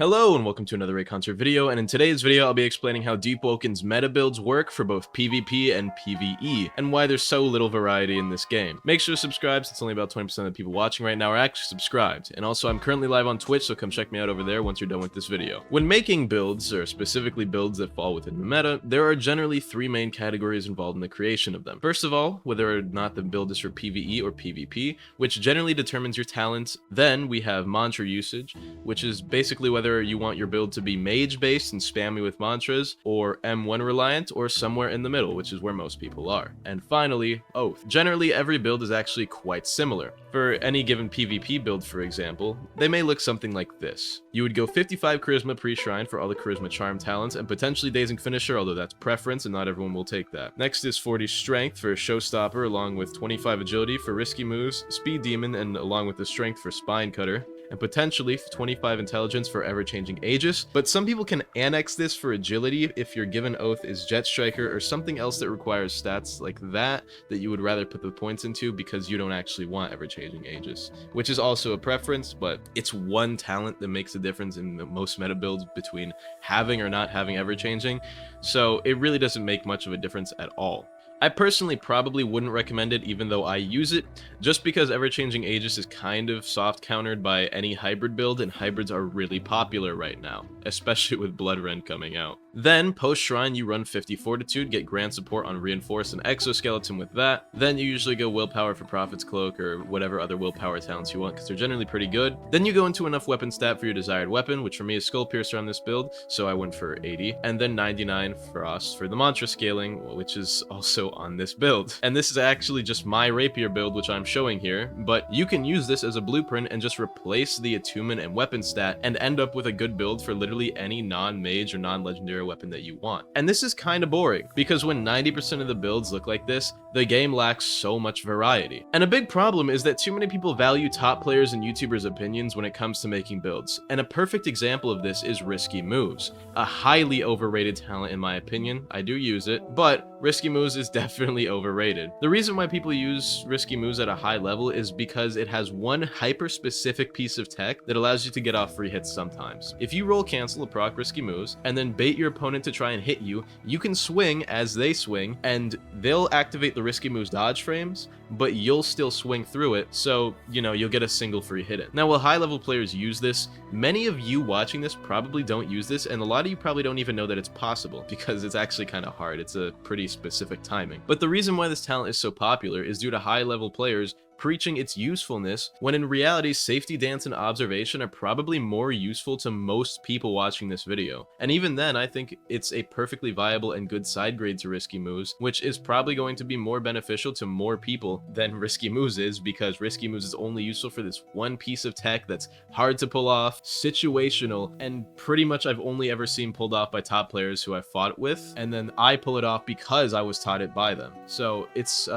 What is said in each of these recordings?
Hello and welcome to another Reaconteur video, and in today's video I'll be explaining how Deepwoken's meta builds work for both PvP and PvE, and why there's so little variety in this game. Make sure to subscribe since only about 20% of the people watching right now are actually subscribed, and also I'm currently live on Twitch, so come check me out over there once you're done with this video. When making builds, or specifically builds that fall within the meta, there are generally three main categories involved in the creation of them. First of all, whether or not the build is for PvE or PvP, which generally determines your talents. Then we have mantra usage, which is basically whether you want your build to be mage based and spammy with mantras, or M1 reliant, or somewhere in the middle, which is where most people are. And finally, oath. Generally every build is actually quite similar. For any given PvP build, for example, they may look something like this. You would go 55 charisma pre-shrine for all the charisma charm talents, and potentially dazing finisher, although that's preference and not everyone will take that. Next is 40 strength for showstopper, along with 25 agility for risky moves, speed demon, and along with the strength for spine cutter, and potentially 25 intelligence for ever-changing Aegis. But some people can annex this for agility if your given oath is Jet Striker or something else that requires stats like that you would rather put the points into because you don't actually want ever-changing Aegis, which is also a preference, but it's one talent that makes a difference in most meta builds between having or not having ever-changing, so it really doesn't make much of a difference at all. I personally probably wouldn't recommend it even though I use it, just because ever-changing Aegis is kind of soft countered by any hybrid build, and hybrids are really popular right now, especially with Blood Rend coming out. Then, post-shrine, you run 50 fortitude, get grand support on reinforce and exoskeleton with that. Then you usually go willpower for Prophet's Cloak or whatever other willpower talents you want because they're generally pretty good. Then you go into enough weapon stat for your desired weapon, which for me is Skull Piercer on this build, so I went for 80. And then 99 Frost for the mantra scaling, which is also on this build. And this is actually just my rapier build, which I'm showing here, but you can use this as a blueprint and just replace the attunement and weapon stat and end up with a good build for literally any non-mage or non-legendary weapon that you want. And this is kind of boring, because when 90% of the builds look like this, the game lacks so much variety. And a big problem is that too many people value top players and YouTubers' opinions when it comes to making builds. And a perfect example of this is Risky Moves, a highly overrated talent in my opinion. I do use it, but Risky Moves is definitely overrated. The reason why people use Risky Moves at a high level is because it has one hyper-specific piece of tech that allows you to get off free hits sometimes. If you roll cancel a proc Risky Moves, and then bait your opponent to try and hit you, you can swing as they swing, and they'll activate the Risky Moves dodge frames, but you'll still swing through it, so, you know, you'll get a single free hit in. Now, while high-level players use this, many of you watching this probably don't use this, and a lot of you probably don't even know that it's possible, because it's actually kind of hard. It's a pretty specific timing. But the reason why this talent is so popular is due to high-level players preaching its usefulness, when in reality safety dance and observation are probably more useful to most people watching this video. And even then, I think it's a perfectly viable and good side grade to Risky Moves, which is probably going to be more beneficial to more people than Risky Moves is, because Risky Moves is only useful for this one piece of tech that's hard to pull off, situational, and pretty much I've only ever seen pulled off by top players who I fought with, and then I pull it off because I was taught it by them. So it's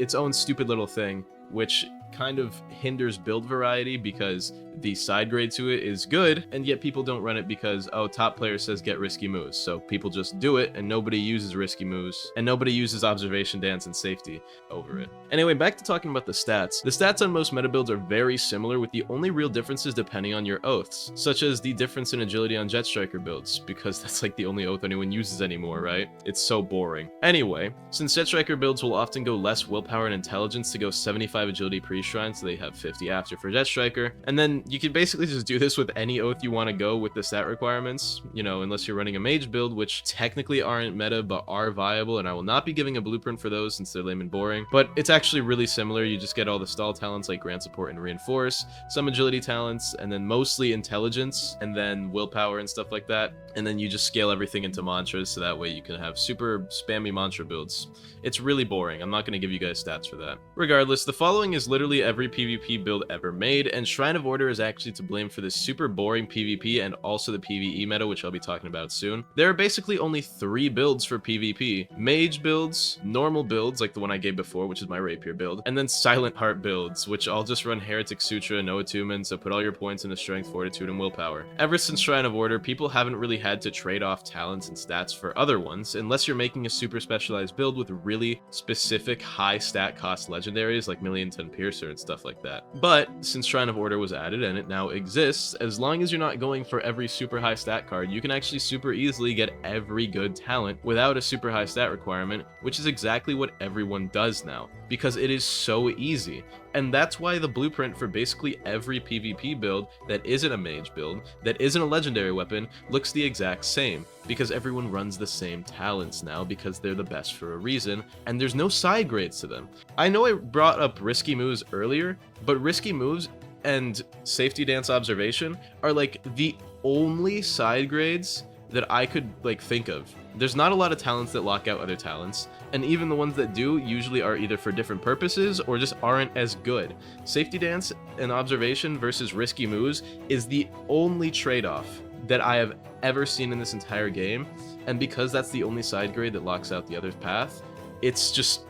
its own stupid little thing, which kind of hinders build variety because the side grade to it is good, and yet people don't run it because, oh, top player says get Risky Moves, so people just do it, and nobody uses Risky Moves, and nobody uses observation dance and safety over it. Anyway, back to talking about the stats. The stats on most meta builds are very similar, with the only real differences depending on your oaths, such as the difference in agility on Jet Striker builds, because that's like the only oath anyone uses anymore, right? It's so boring. Anyway, since Jet Striker builds will often go less willpower and intelligence to go 75 agility pre-shrine, so they have 50 after for Jet Striker, and then you can basically just do this with any oath you want to go with the stat requirements, you know, unless you're running a mage build, which technically aren't meta but are viable, and I will not be giving a blueprint for those since they're lame and boring, but it's actually really similar. You just get all the stall talents like grand support and reinforce, some agility talents, and then mostly intelligence, and then willpower and stuff like that, and then you just scale everything into mantras, so that way you can have super spammy mantra builds. It's really boring. I'm not going to give you guys stats for that. Regardless, the following is literally every PvP build ever made, and Shrine of Order is actually to blame for this super boring PvP and also the PvE meta, which I'll be talking about soon. There are basically only 3 builds for PvP: mage builds, normal builds like the one I gave before, which is my rapier build, and then silent heart builds, which I'll just run Heretic Sutra, no attunement, so put all your points into strength, fortitude, and willpower. Ever since Shrine of Order, people haven't really had to trade off talents and stats for other ones, unless you're making a super specialized build with really specific high stat cost legendaries like Million 10 Piercer Tracer and stuff like that. But since Shrine of Order was added and it now exists, as long as you're not going for every super high stat card, you can actually super easily get every good talent without a super high stat requirement, which is exactly what everyone does now, because it is so easy. And that's why the blueprint for basically every PvP build that isn't a mage build, that isn't a legendary weapon, looks the exact same, because everyone runs the same talents now because they're the best for a reason, and there's no side grades to them. I know I brought up risky moves earlier, but risky moves and safety dance observation are like the only side grades that I could like think of. There's not a lot of talents that lock out other talents, and even the ones that do usually are either for different purposes or just aren't as good. Safety dance and observation versus risky moves is the only trade-off that I have ever seen in this entire game, and because that's the only side grade that locks out the other path, it's just,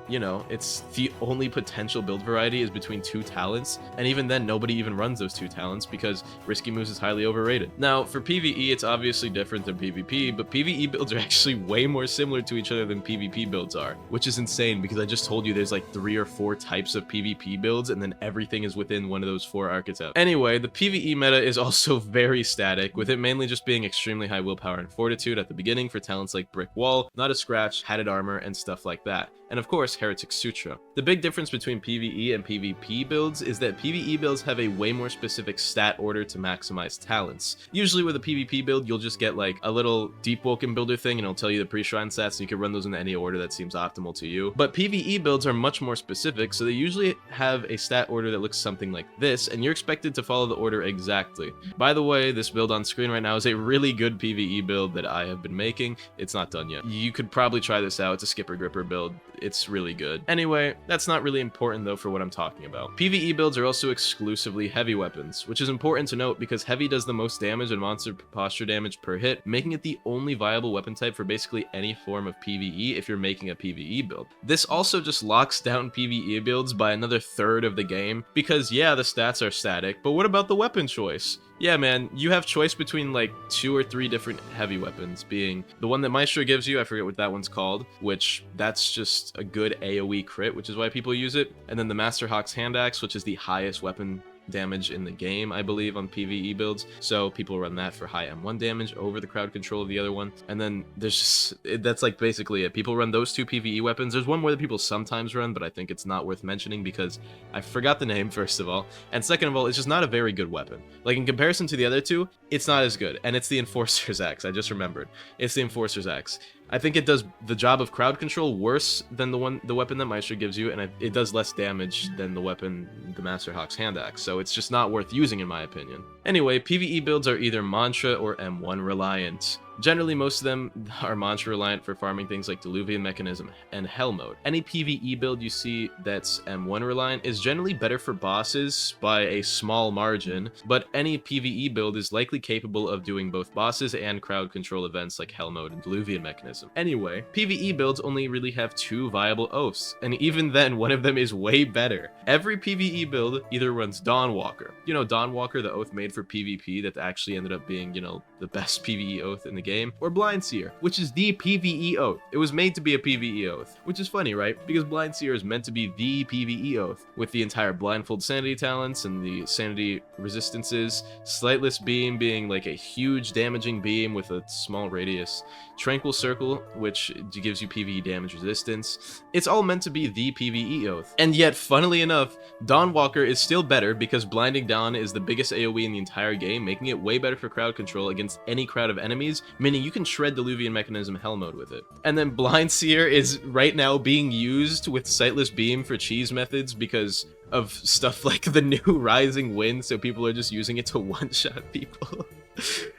you know, it's the only potential build variety is between two talents, and even then nobody even runs those two talents because risky moves is highly overrated. Now for PvE it's obviously different than PvP, but PvE builds are actually way more similar to each other than PvP builds are, which is insane because I just told you there's like 3 or 4 types of PvP builds and then everything is within one of those 4 archetypes. Anyway, the PvE meta is also very static, with it mainly just being extremely high willpower and fortitude at the beginning for talents like Brick Wall, Not a Scratch, Hatted Armor, and stuff like that. And of course, Heretic Sutra. The big difference between PvE and PvP builds is that PvE builds have a way more specific stat order to maximize talents. Usually with a PvP build, you'll just get like a little Deepwoken builder thing and it'll tell you the pre-shrine stats, so you can run those in any order that seems optimal to you. But PvE builds are much more specific, so they usually have a stat order that looks something like this, and you're expected to follow the order exactly. By the way, this build on screen right now is a really good PvE build that I have been making. It's not done yet. You could probably try this out. It's a skipper gripper build. It's really good. Anyway, that's not really important though for what I'm talking about. PvE builds are also exclusively heavy weapons, which is important to note because heavy does the most damage and monster posture damage per hit, making it the only viable weapon type for basically any form of PvE if you're making a PvE build. This also just locks down PvE builds by another third of the game, because yeah, the stats are static, but what about the weapon choice? Yeah, man, you have choice between like 2 or 3 different heavy weapons, being the one that Maestro gives you, I forget what that one's called, which that's just a good AoE crit, which is why people use it, and then the Master Hawk's Hand Axe, which is the highest weapon damage in the game, I believe, on PvE builds, so people run that for high M1 damage over the crowd control of the other one. And then there's just, that's like basically it. People run those 2 PvE weapons. There's one more that people sometimes run, but I think it's not worth mentioning because I forgot the name, first of all, and second of all, it's just not a very good weapon. Like in comparison to the other 2, it's not as good, and it's the Enforcer's Axe. I just remembered. It's the Enforcer's Axe. I think it does the job of crowd control worse than the weapon that Maestro gives you, and it does less damage than the weapon, the Master Hawk's Hand Axe, so it's just not worth using in my opinion. Anyway, PvE builds are either Mantra or M1 reliant. Generally, most of them are Mantra reliant for farming things like Diluvian Mechanism and Hell Mode. Any PvE build you see that's M1 reliant is generally better for bosses by a small margin, but any PvE build is likely capable of doing both bosses and crowd control events like Hell Mode and Diluvian Mechanism. Anyway, PvE builds only really have 2 viable oaths, and even then, one of them is way better. Every PvE build either runs Dawnwalker. You know, Dawnwalker, the oath made for PvP that actually ended up being, you know, the best PvE oath in the game, or Blindseer, which is the PvE oath. It was made to be a PvE oath, which is funny, right? Because Blindseer is meant to be the PvE oath, with the entire Blindfold Sanity talents and the Sanity resistances, Slightless Beam being like a huge damaging beam with a small radius, Tranquil Circle, which gives you PvE damage resistance. It's all meant to be the PvE oath. And yet, funnily enough, Dawnwalker is still better because Blinding Dawn is the biggest AoE in the entire game, making it way better for crowd control against any crowd of enemies, meaning you can shred Diluvian Mechanism Hell Mode with it. And then Blindseer is right now being used with Sightless Beam for cheese methods because of stuff like the new Rising Wind, so people are just using it to one-shot people.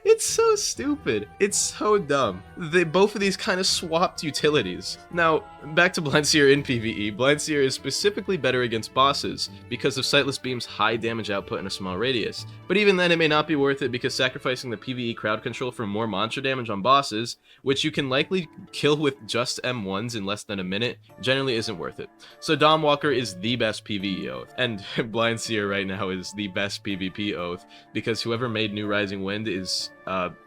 It's so stupid. It's so dumb. Both of these kind of swapped utilities. Now, back to Blindseer in PvE. Blindseer is specifically better against bosses because of Sightless Beam's high damage output in a small radius. But even then, it may not be worth it because sacrificing the PvE crowd control for more mantra damage on bosses, which you can likely kill with just M1s in less than a minute, generally isn't worth it. So Dawnwalker is the best PvE oath, and Blindseer right now is the best PvP oath because whoever made New Rising Wind is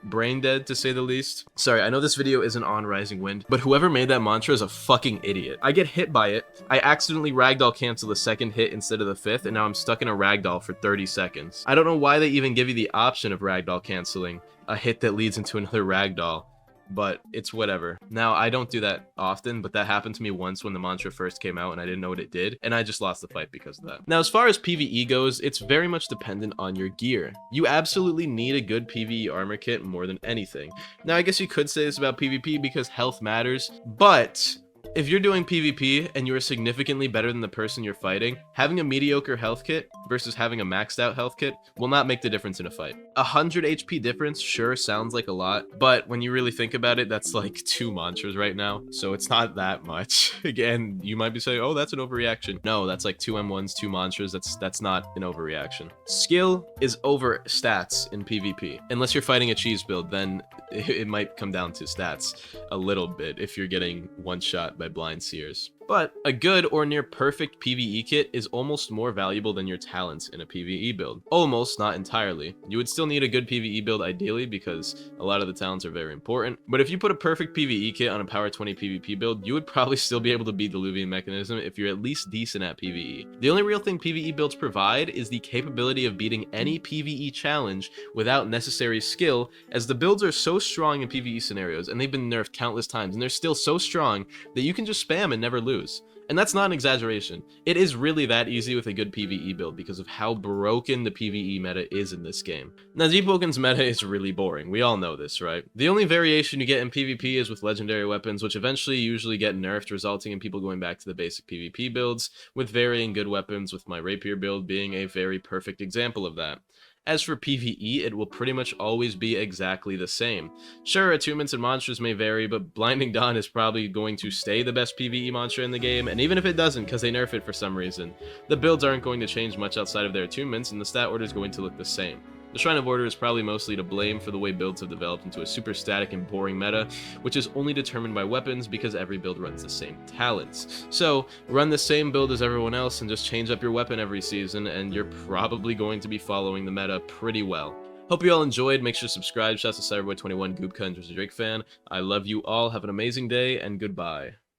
brain dead to say the least. Sorry, I know this video isn't on Rising Wind, but whoever made that mantra is a fucking idiot. I get hit by it, I accidentally ragdoll cancel the second hit instead of the fifth, and now I'm stuck in a ragdoll for 30 seconds. I don't know why they even give you the option of ragdoll canceling a hit that leads into another ragdoll, but it's whatever. Now, I don't do that often, but that happened to me once when the mantra first came out and I didn't know what it did, and I just lost the fight because of that. Now, as far as PvE goes, it's very much dependent on your gear. You absolutely need a good PvE armor kit more than anything. Now, I guess you could say this about PvP because health matters, but if you're doing PvP and you are significantly better than the person you're fighting, having a mediocre health kit versus having a maxed out health kit will not make the difference in a fight. 100 HP difference sure sounds like a lot, but when you really think about it, that's like 2 mantras right now, so it's not that much. Again, you might be saying, oh, that's an overreaction. No, that's like 2 M1s, 2 mantras, that's not an overreaction. Skill is over stats in PvP. Unless you're fighting a cheese build, then it might come down to stats a little bit if you're getting one shot by blind seers. But a good or near perfect PvE kit is almost more valuable than your talents in a PvE build. Almost, not entirely. You would still need a good PvE build ideally because a lot of the talents are very important. But if you put a perfect PvE kit on a power 20 PvP build, you would probably still be able to beat Diluvian Mechanism if you're at least decent at PvE. The only real thing PvE builds provide is the capability of beating any PvE challenge without necessary skill, as the builds are so strong in PvE scenarios, and they've been nerfed countless times, and they're still so strong that you can just spam and never lose. And that's not an exaggeration. It is really that easy with a good PvE build because of how broken the PvE meta is in this game. Now, Deepwoken's meta is really boring. We all know this, right? The only variation you get in PvP is with legendary weapons, which eventually usually get nerfed, resulting in people going back to the basic PvP builds, with varying good weapons, with my rapier build being a very perfect example of that. As for PvE, it will pretty much always be exactly the same. Sure, attunements and monsters may vary, but Blinding Dawn is probably going to stay the best PvE monster in the game, and even if it doesn't, because they nerf it for some reason, the builds aren't going to change much outside of their attunements, and the stat order is going to look the same. The Shrine of Order is probably mostly to blame for the way builds have developed into a super static and boring meta, which is only determined by weapons because every build runs the same talents. So, run the same build as everyone else and just change up your weapon every season, and you're probably going to be following the meta pretty well. Hope you all enjoyed. Make sure to subscribe. Shouts to Cyberboy21, Goopka, and Jersey Drake fan. I love you all. Have an amazing day, and goodbye.